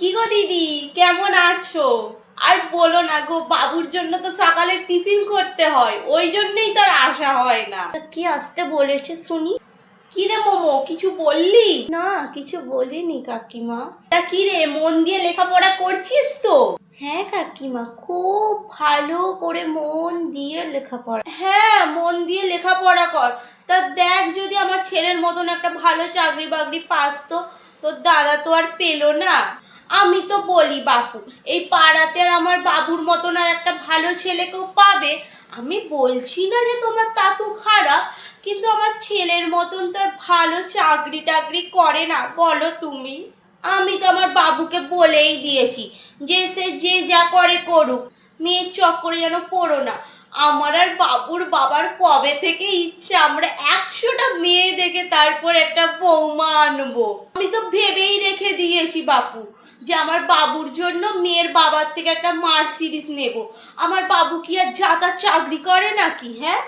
কি গো দিদি, কেমন আছো? আর বলো না গো, বাবুর জন্য তো সকালে টিফিন করতে হয়, ওই জন্যই তার আসা হয় না। কি আসতে বলেছে শুনি? কি রে মোমো, কিছু বললি? না, কিছু বলিনি কাকিমা। তা কি রে, মন দিয়ে লেখাপড়া করছিস তো? হ্যাঁ কাকিমা, খুব ভালো করে মন দিয়ে লেখাপড়া। হ্যাঁ, মন দিয়ে লেখাপড়া কর। তা দেখ, যদি আমার ছেলের মতন একটা ভালো চাকরি বাকরি পাস তো। তোর দাদা তো আর পেলো না। আমি তো বলি বাপু, এই পাড়াতে আর আমার বাবুর মতন আর একটা ভালো ছেলে কেউ পাবে? আমি বলছি না যে তোমার তাতু খারাপ, কিন্তু আমার ছেলের মতন তো আর ভালো চাকরি টাকরি করে না, বলো তুমি। আমি তো আমার বাবুকে বলেই দিয়েছি যে সে যে যা করে করুক, মেয়ের চক্করে যেন পড়ো না। আমার আর বাবুর বাবার কবে থেকে ইচ্ছা আমরা 100টা মেয়ে দেখে তারপর একটা বৌমা আনবো। আমি তো ভেবেই রেখে দিয়েছি বাপু যে আমার বাবুর জন্য মেয়ের বাবার থেকে একটা মার্সিডিজ নেব। আমার বাবু কি আর যা তা চাকরি করে নাকি? হ্যাঁ,